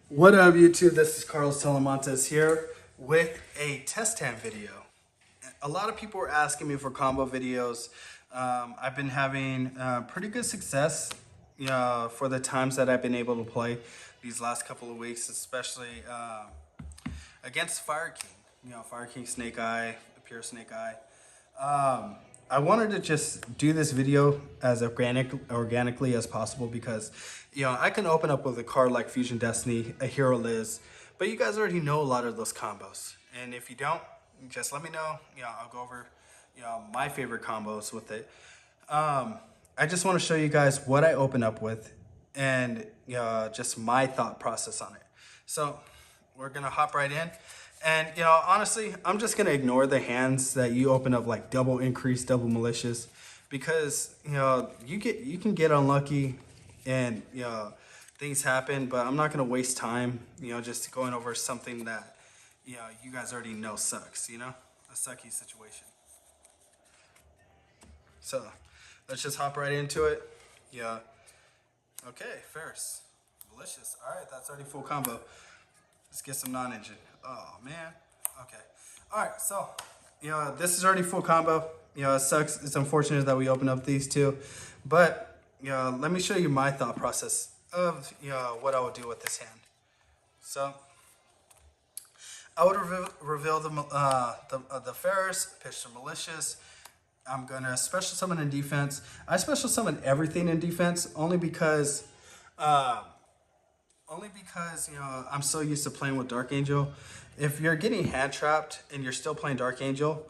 What up, YouTube? This is Carlos Talamantes here with a test hand video. A lot of people were asking me for combo videos. I've been having pretty good success for the times that I've been able to play these last couple of weeks, especially against Fire King. Fire King Snake Eye, the Pure Snake Eye. I wanted to just do this video as organically as possible because, I can open up with a card like Fusion Destiny, a Hero Liz, but you guys already know a lot of those combos. And if you don't, just let me know. I'll go over, my favorite combos with it. I just want to show you guys what I open up with and just my thought process on it. So we're gonna hop right in. And honestly, I'm just gonna ignore the hands that you open up like double increase, double malicious, because you can get unlucky and things happen. But I'm not gonna waste time just going over something that you guys already know sucks. A sucky situation. So let's just hop right into it. Yeah. Okay, first malicious. All right, that's already full combo. Let's get some non-engine. Oh, man. Okay. All right, so, this is already full combo. It sucks. It's unfortunate that we opened up these two. But, let me show you my thought process of, what I would do with this hand. So, I would reveal the Ferris, pitch the malicious. I'm going to special summon in defense. I special summon everything in defense only because... I'm so used to playing with Dark Angel. If you're getting hand trapped and you're still playing Dark Angel,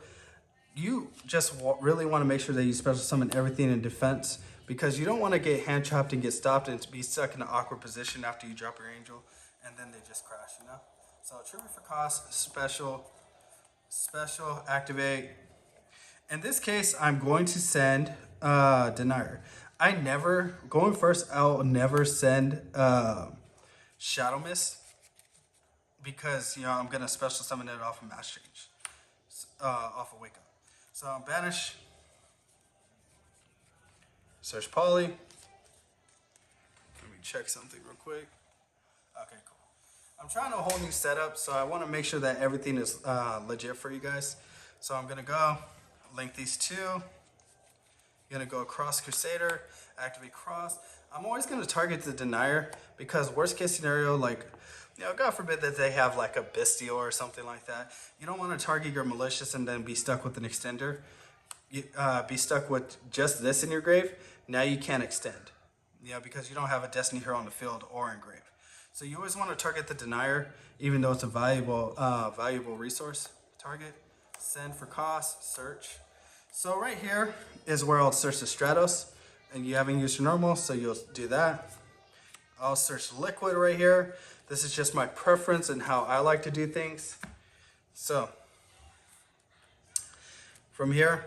you just really want to make sure that you special summon everything in defense, because you don't want to get hand trapped and get stopped and be stuck in an awkward position after you drop your Angel and then they just crash, So trigger for cost, special, activate. In this case, I'm going to send Denier. Going first, I'll never send Shadow Mist, because I'm gonna special summon it off of Mass Change, off of Wake Up. So banish, search Poly. Let me check something real quick. Okay, cool. I'm trying a whole new setup, so I want to make sure that everything is legit for you guys. So I'm gonna go link these two. I'm gonna go across Crusader, activate cross. I'm always gonna target the Denier, because worst case scenario, like, God forbid that they have like a Bestial or something like that. You don't want to target your malicious and then be stuck with an extender. Be stuck with just this in your grave. Now you can't extend, because you don't have a Destiny Hero on the field or in grave. So you always want to target the Denier, even though it's a valuable resource. Target, send for cost, search. So right here is where I'll search the Stratos, and you haven't used your normal, so you'll do that. I'll search liquid right here. This is just my preference and how I like to do things. So from here,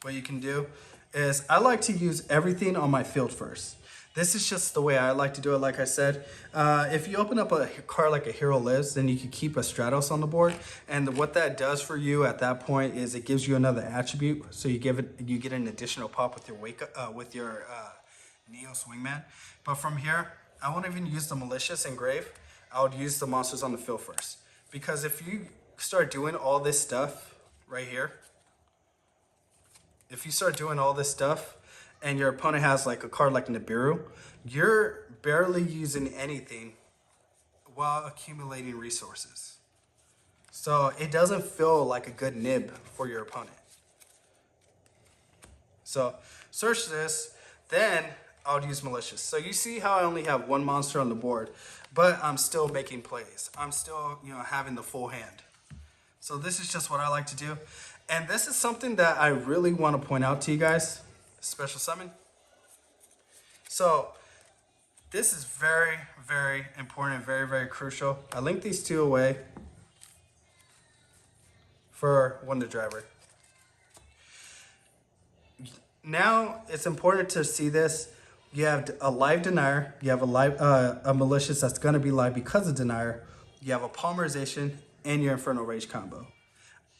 what you can do is I like to use everything on my field first. This is just the way I like to do it. Like I said, if you open up a card like a Hero Lives, then you can keep a Stratos on the board. And what that does for you at that point is it gives you another attribute. So you get an additional pop with your Neo Swingman. But from here, I won't even use the malicious and grave. I would use the monsters on the field first. Because if you start doing all this stuff right here, and your opponent has like a card like Nibiru, you're barely using anything while accumulating resources. So it doesn't feel like a good nib for your opponent. So search this, then I'll use malicious. So you see how I only have one monster on the board, but I'm still making plays. I'm still, having the full hand. So this is just what I like to do. And this is something that I really want to point out to you guys. Special summon. So this is very, very important, very, very crucial. I linked these two away for Wonder Driver. Now it's important to see this. You have a live Denier. You have a malicious that's going to be live because of Denier. You have a Polymerization and your Infernal Rage combo.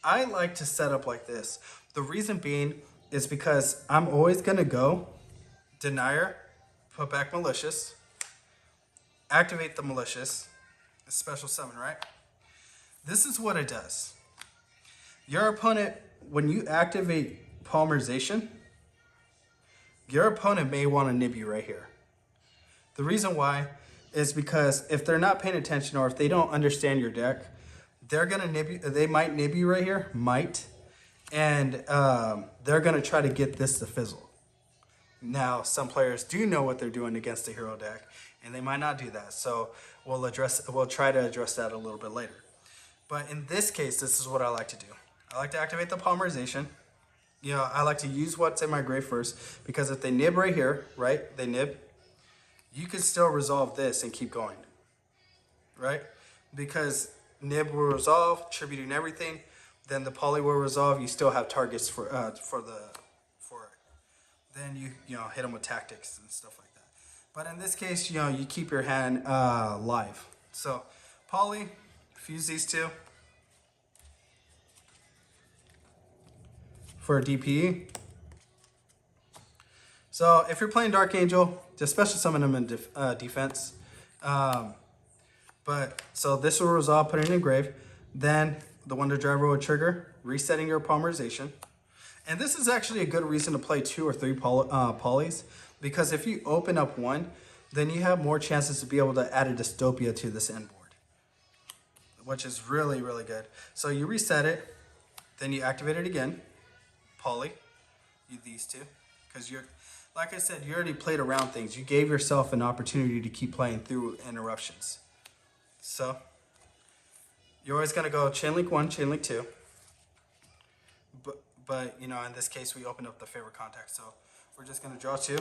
I like to set up like this. The reason being is because I'm always going to go Denier, put back malicious, activate the malicious, a special summon, right? This is what it does. Your opponent, when you activate polymerization, your opponent may want to nib you right here. The reason why is because if they're not paying attention or if they don't understand your deck, they're gonna nib you. They might nib you right here, and they're gonna try to get this to fizzle. Now, some players do know what they're doing against a hero deck, and they might not do that. So we'll try to address that a little bit later. But in this case, this is what I like to do. I like to activate the polymerization. You know, I like to use what's in my grave first, because if they nib right here, right, they nib, you can still resolve this and keep going, right? Because nib will resolve, tributing everything, then the poly will resolve. You still have targets for it. Then you know hit them with tactics and stuff like that. But in this case, you know, you keep your hand live. So poly, fuse these two for a DPE. So if you're playing Dark Angel, just special summon them in defense. But so this will resolve, put it in grave. Then the Wonder Driver will trigger, resetting your polymerization. And this is actually a good reason to play 2 or 3 polys, because if you open up one, then you have more chances to be able to add a dystopia to this end board, which is really, really good. So you reset it, then you activate it again, poly, these two, because you're, like I said, you already played around things. You gave yourself an opportunity to keep playing through interruptions. So you're always gonna go chain link 1, chain link 2. But you know, in this case, we opened up the favorite contact. So we're just gonna draw 2,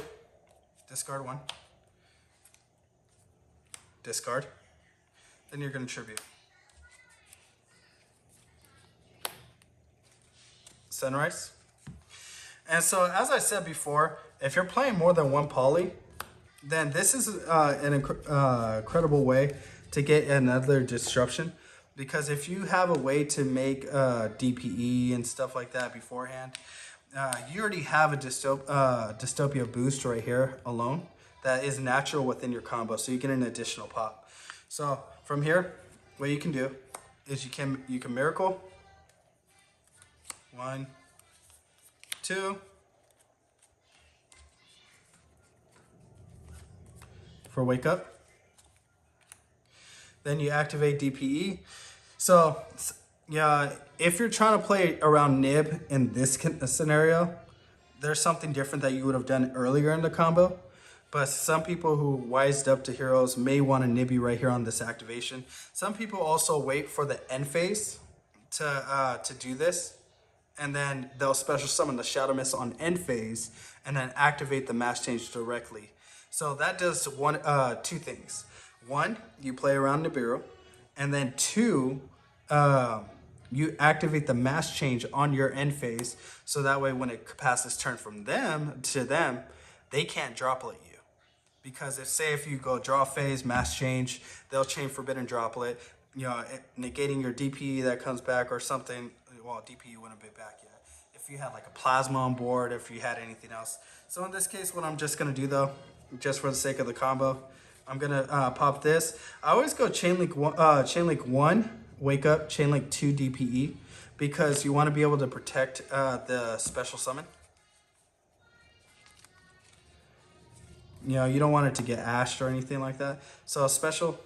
discard 1, discard. Then you're gonna tribute. Sunrise. And so, as I said before, if you're playing more than one poly, then this is an incredible way to get another disruption. Because if you have a way to make DPE and stuff like that beforehand, you already have a dystopia boost right here alone that is natural within your combo, so you get an additional pop. So from here, what you can do is you can miracle. 1, 2. For wake up. Then you activate DPE. So yeah, if you're trying to play around nib in this scenario, there's something different that you would have done earlier in the combo. But some people who wised up to heroes may want to nib you right here on this activation. Some people also wait for the end phase to do this, and then they'll special summon the Shadow Mist on end phase and then activate the mass change directly. So that does two things. 1, you play around Nibiru, and then 2, you activate the mass change on your end phase, so that way when it passes turn from them to them, they can't droplet you. Because if you go draw phase, mass change, they'll chain Forbidden Droplet, you know, negating your DP that comes back or something. Well, DP wouldn't be back yet. If you had like a plasma on board, if you had anything else. So in this case, what I'm just gonna do though, just for the sake of the combo, I'm gonna pop this. I always go chain link 1, wake up, chain link 2 DPE, because you want to be able to protect the special summon. You know, you don't want it to get ashed or anything like that. So special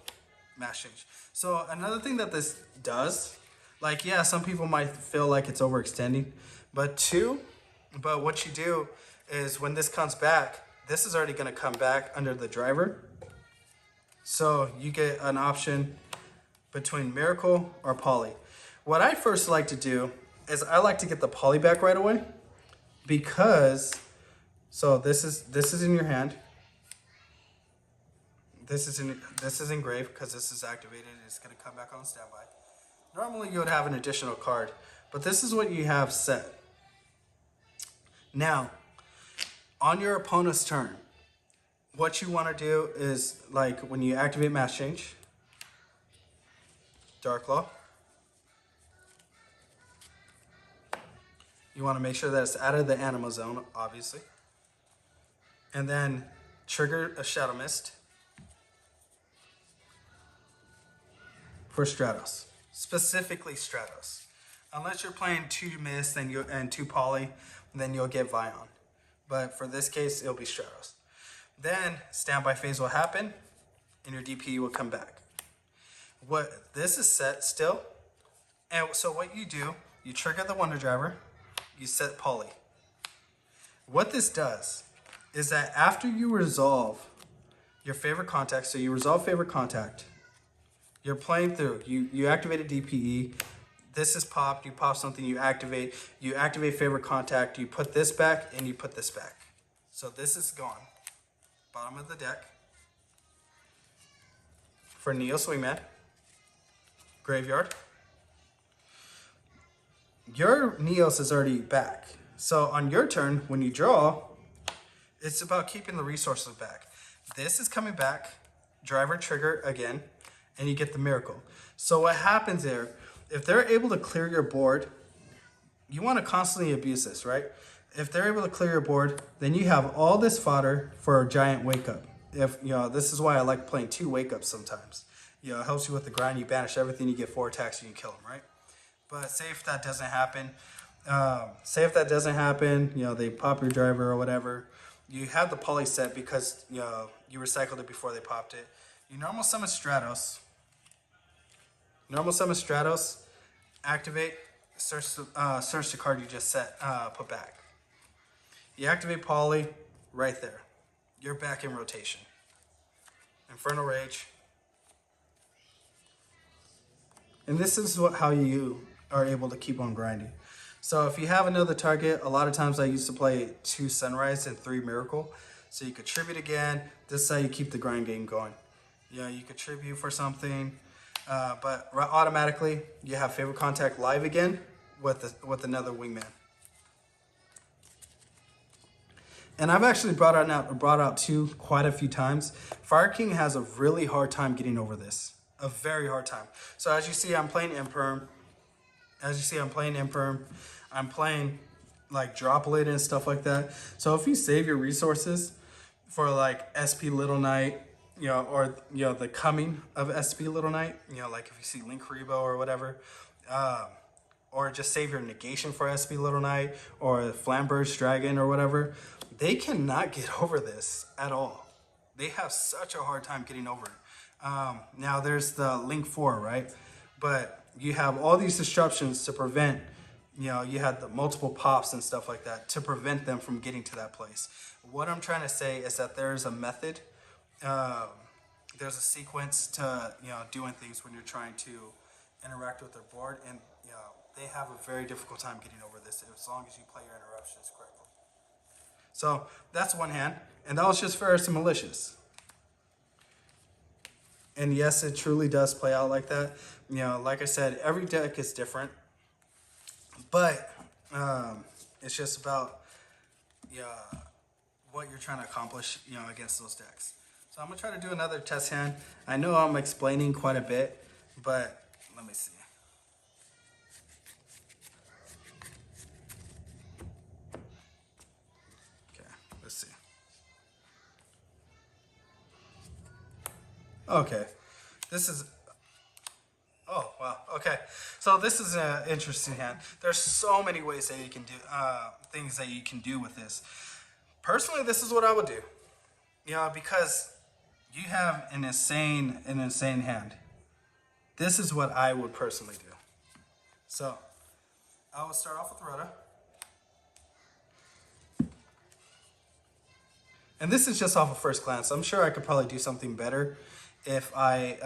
mass change. So another thing that this does, like, yeah, some people might feel like it's overextending, but what you do is when this comes back, this is already gonna come back under the driver. So you get an option between Miracle or Poly. What I first like to do is I like to get the Poly back right away, because, so this is in your hand. This is engraved because this is activated. It's gonna come back on standby. Normally you would have an additional card, but this is what you have set. Now, on your opponent's turn, what you want to do is, like, when you activate mass change, Dark Claw, you want to make sure that it's out of the anima zone, obviously, and then trigger a Shadow Mist, for Stratos, specifically Stratos. Unless you're playing 2 Mist and 2 Poly, then you'll get Vion. But for this case, it'll be Stratos. Then standby phase will happen, and your DP will come back. What this is set still, and so what you do, you trigger the Wonder Driver, you set Poly. What this does is that after you resolve your favorite contact, so you resolve favorite contact, you're playing through, you activate a DPE, this is popped, you pop something, you activate favorite contact, you put this back, and you put this back. So this is gone. Bottom of the deck. For Neo Swingman, graveyard. Your Neos is already back. So on your turn, when you draw, it's about keeping the resources back. This is coming back, driver trigger again, and you get the miracle. So what happens there, if they're able to clear your board, you want to constantly abuse this, right? If they're able to clear your board, then you have all this fodder for a giant wake up. This is why I like playing 2 wake ups sometimes. It helps you with the grind, you banish everything, you get 4 attacks, and you can kill them, right? But say if that doesn't happen, they pop your driver or whatever, you have the Poly set because you recycled it before they popped it. You normal summon Stratos. Activate, search the card you just put back. You activate Poly, right there. You're back in rotation. Infernal Rage. And this is how you are able to keep on grinding. So if you have another target, a lot of times I used to play 2 Sunrise and 3 Miracle. So you could tribute again. This is how you keep the grind game going. You could tribute for something, but automatically you have favorite contact live again with another wingman. And I've actually brought out 2 quite a few times. Fire King has a really hard time getting over this. A very hard time. So as you see, I'm playing Imperm. I'm playing like Droplet and stuff like that. So if you save your resources for like SP Little Knight, or the coming of SP Little Knight, like if you see Link Rebo or whatever, or just save your negation for SP Little Knight or Flamberge Dragon or whatever, they cannot get over this at all. They have such a hard time getting over it. Now there's the Link 4, right? But you have all these disruptions to prevent, you had the multiple pops and stuff like that to prevent them from getting to that place. What I'm trying to say is that there's a method, there's a sequence to, doing things when you're trying to interact with their board, and, they have a very difficult time getting over this as long as you play your interruptions correctly. So that's one hand, and that was just Ferris and Malicious. And yes, it truly does play out like that. Like I said, every deck is different, but it's just about what you're trying to accomplish, against those decks. So I'm gonna try to do another test hand. I know I'm explaining quite a bit, but let me see. Okay, let's see. Okay, this is, oh, wow, okay. So this is an interesting hand. There's so many ways that you can do, things that you can do with this. Personally, this is what I would do, because you have an insane hand. This is what I would personally do. So, I will start off with Rhoda. And this is just off of first glance. I'm sure I could probably do something better if I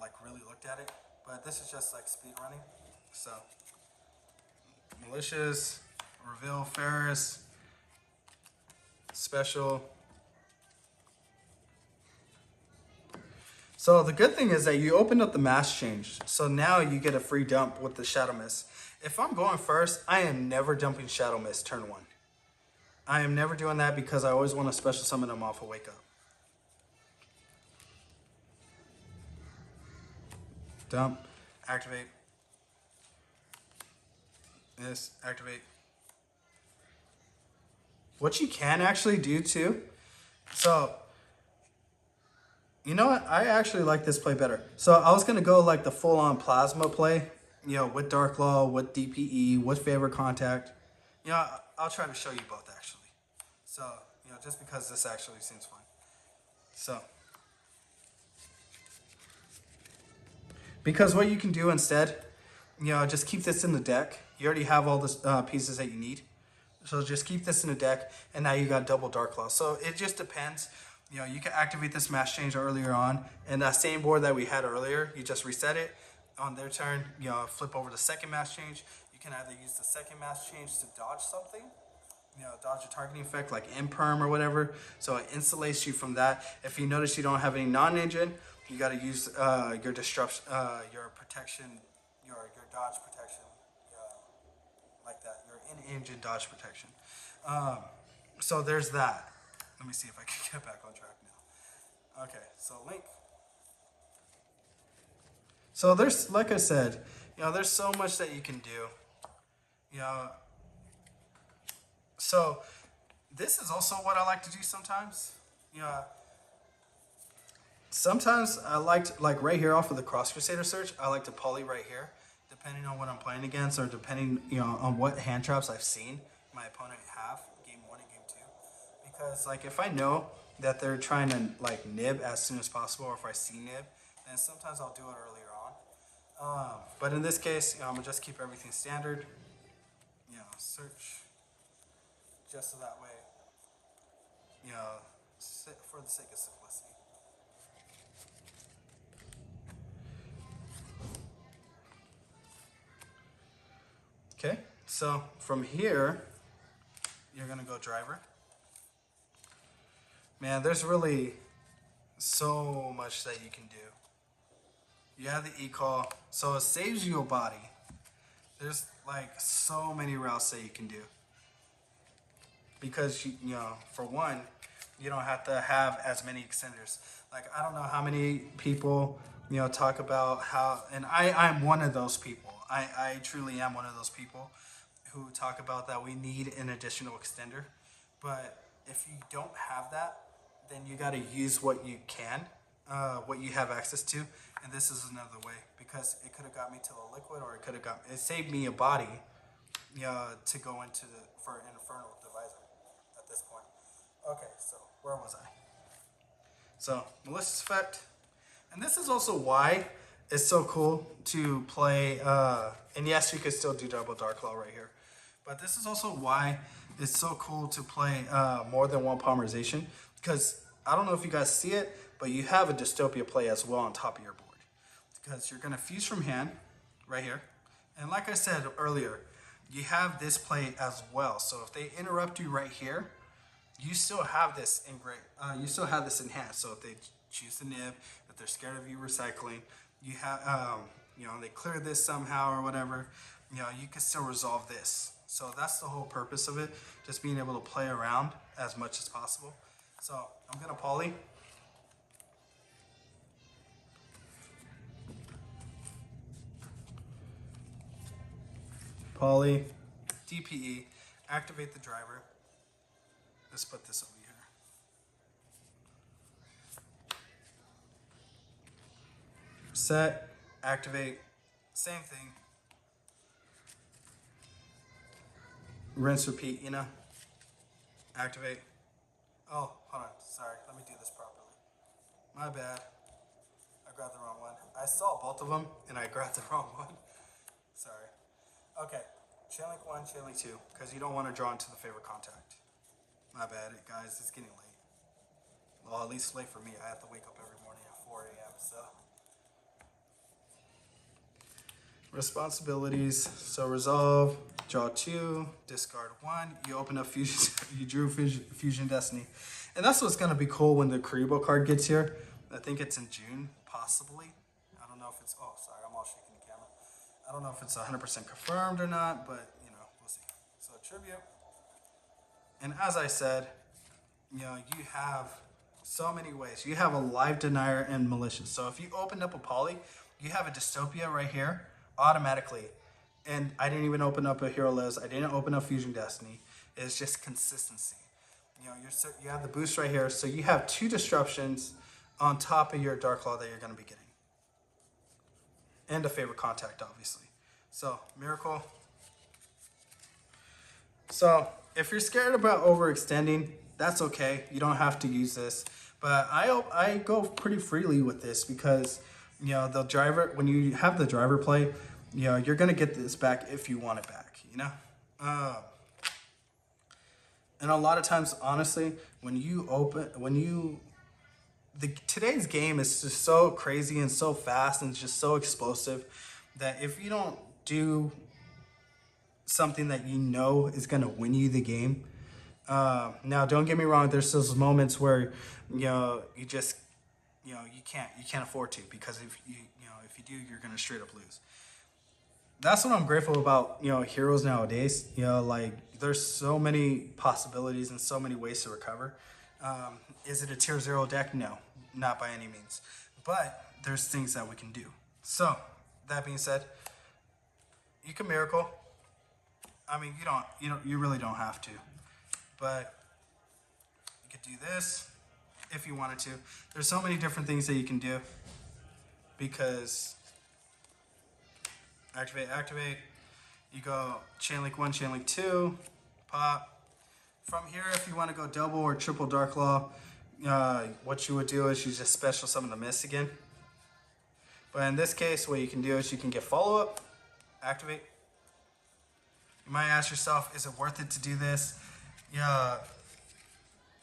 like really looked at it. But this is just like speed running. So, Malicious, Reveal Ferris, Special. So the good thing is that you opened up the mass change. So now you get a free dump with the Shadow Mist. If I'm going first, I am never dumping Shadow Mist turn 1. I am never doing that because I always want to special summon them off a wake up. Dump, activate. This, activate. What you can actually do too, so You know what? I actually like this play better. So I was gonna go like the full-on plasma play, with Dark Law, with DPE, with Favor Contact. I'll try to show you both actually. So, just because this actually seems fun. So, because what you can do instead, just keep this in the deck. You already have all the pieces that you need. So just keep this in the deck, and now you got double Dark Claw. So it just depends. You can activate this mass change earlier on, and that same board that we had earlier, you just reset it. On their turn, flip over the second mass change. You can either use the second mass change to dodge something, dodge a targeting effect like Imperm or whatever. So it insulates you from that. If you notice you don't have any non-engine, you got to use your disrupt, your protection, your dodge protection, like that. Your in-engine dodge protection. So there's that. Let me see if I can get back on track now. Okay, so Link. So there's, like I said, there's so much that you can do. You know, so this is also what I like to do sometimes. Sometimes I like right here off of the Cross Crusader search, I like to poly right here, depending on what I'm playing against or depending, on what hand traps I've seen my opponent have, game 1 and game 2. Because like if I know that they're trying to like nib as soon as possible, or if I see nib, then sometimes I'll do it earlier on. But in this case, I'm gonna just keep everything standard. Search just so that way, for the sake of simplicity. Okay, so from here, you're gonna go driver. Man, there's really so much that you can do. You have the e-call, so it saves you a body. There's like so many routes that you can do. Because, for one, you don't have to have as many extenders. Like, I don't know how many people, talk about how, and I'm one of those people. I truly am one of those people who talk about that we need an additional extender. But if you don't have that, then you got to use what you can, what you have access to. And this is another way, because it could have got me to a liquid, or it saved me a body, to go into for an Infernal Divisor at this point. Okay, so where was I? So Malicious Effect, and this is also why it's so cool to play. And yes, you could still do double Dark Claw right here, but this is also why it's so cool to play more than one polymerization. Because I don't know if you guys see it, but you have a Dystopia play as well on top of your board. Because you're gonna fuse from hand right here, and like I said earlier, you have this play as well. So if they interrupt you right here, you still have this in you still have this in hand. So if they choose the nib, if they're scared of you recycling, you have they clear this somehow or whatever, you can still resolve this. So that's the whole purpose of it, just being able to play around as much as possible. So I'm gonna poly. Poly, DPE, activate the driver. Let's put this over here. Set, activate, same thing. Rinse, repeat, activate. Oh, hold on, sorry, let me do this properly. My bad, I grabbed the wrong one. I saw both of them and I grabbed the wrong one. Sorry. Okay, chain link 1, chain link 2, because you don't want to draw into the favorite contact. My bad, guys, it's getting late. Well, at least late for me. I have to wake up every morning at 4 a.m., so. Responsibilities, so resolve, draw 2, discard 1, you open up Fusion, you drew Fusion Destiny. And that's what's going to be cool when the Karibo card gets here. I think it's in June, possibly. I don't know if it's, oh, sorry, I'm all shaking the camera. I don't know if it's 100% confirmed or not, but, we'll see. So tribute. And as I said, you have so many ways. You have a live denier and malicious. So if you opened up a poly, you have a Dystopia right here automatically. And I didn't even open up a Hero Liz. I didn't open up Fusion Destiny. It's just consistency. You have the boost right here. So you have 2 disruptions on top of your Dark Claw that you're going to be getting. And a favorite contact, obviously. So, Miracle. So, if you're scared about overextending, that's okay. You don't have to use this. But I go pretty freely with this because, you know, the driver, when you have the driver play, you know, you're going to get this back if you want it back, you know? And a lot of times, honestly, today's game is just so crazy and so fast and just so explosive that if you don't do something that you know is going to win you the game, now don't get me wrong, there's those moments where, you know, you can't afford to, because if you do, you're going to straight up lose. That's what I'm grateful about, you know, heroes nowadays. You know, like, there's so many possibilities and so many ways to recover. Is it a tier 0 deck? No, not by any means. But there's things that we can do. So, that being said, you can Miracle. I mean, you really don't have to. But you could do this if you wanted to. There's so many different things that you can do, because activate. You go chain link 1, chain link 2, pop. From here, if you want to go double or triple Dark Claw, what you would do is you just special summon the Mist again. But in this case, what you can do is you can get follow up, activate. You might ask yourself, is it worth it to do this? Yeah,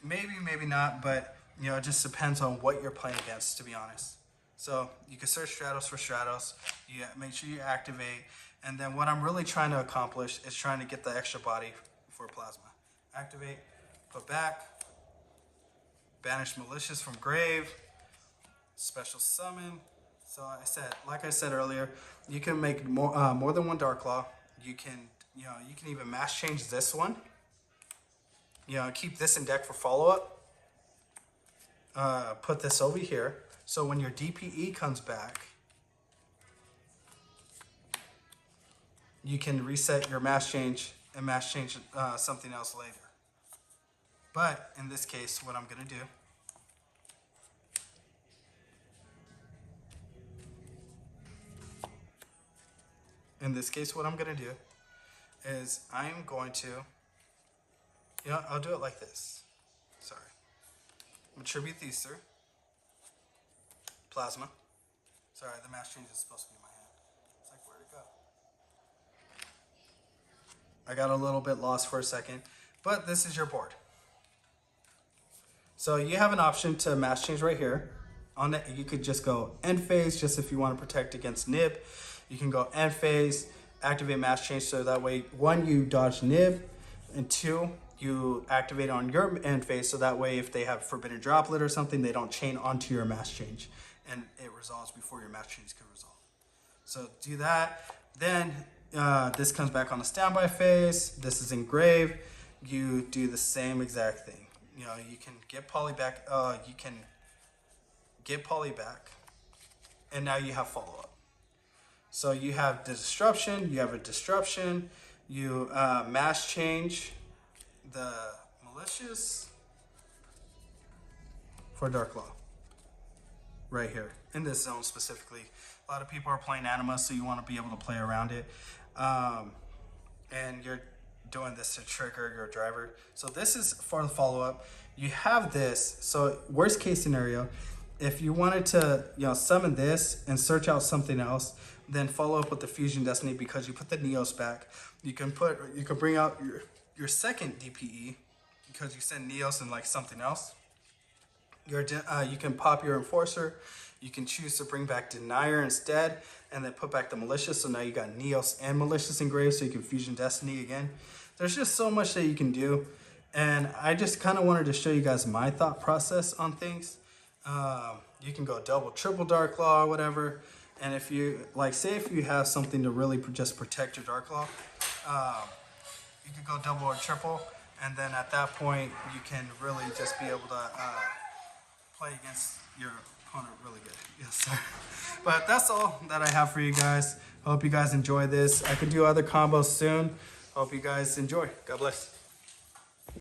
maybe not, but you know, it just depends on what you're playing against, to be honest. So you can search Stratos for Stratos. You make sure you activate. And then what I'm really trying to accomplish is trying to get the extra body for Plasma. Activate, put back, banish Malicious from grave, special summon. So like I said earlier, you can make more than one Dark Claw. You can even mass change this one. You know, keep this in deck for follow up. Put this over here. So when your DPE comes back, you can reset your mass change and mass change something else later. But in this case, what I'm going to do is I'm going to, I'll do it like this. Sorry. Attribute these through. Plasma. Sorry, the mass change is supposed to be in my hand. It's like, where'd it go? I got a little bit lost for a second, but this is your board. So you have an option to mass change right here. On it, you could just go end phase, just if you want to protect against nib. You can go end phase, activate mass change, so that way, 1, you dodge nib, and 2, you activate on your end phase, so that way if they have forbidden droplet or something, they don't chain onto your mass change, and it resolves before your mass change can resolve. So do that. Then this comes back on the standby phase. This is engrave. You do the same exact thing. You know, you can get poly back. You can get poly back, and now you have follow up. So you have the disruption. You have a disruption. You mass change the malicious for Dark Claw. Right here in this zone specifically. A lot of people are playing Anima, so you want to be able to play around it. And you're doing this to trigger your driver. So this is for the follow-up. You have this. So worst case scenario, if you wanted to summon this and search out something else, then follow up with the Fusion Destiny, because you put the Neos back. You can bring out your second DPE, because you send Neos and like something else. You can pop your Enforcer. You can choose to bring back Denier instead, and then put back the Malicious. So now you got Neos and Malicious engraved, so you can Fusion Destiny again. There's just so much that you can do, and I just kind of wanted to show you guys my thought process on things. You can go double, triple Dark Claw or whatever, and if you say if you have something to really just protect your Dark Claw, you could go double or triple, and then at that point you can really just be able to play against your opponent really good. Yes, sir. But that's all that I have for you guys. Hope you guys enjoy this. I could do other combos soon. Hope you guys enjoy. God bless.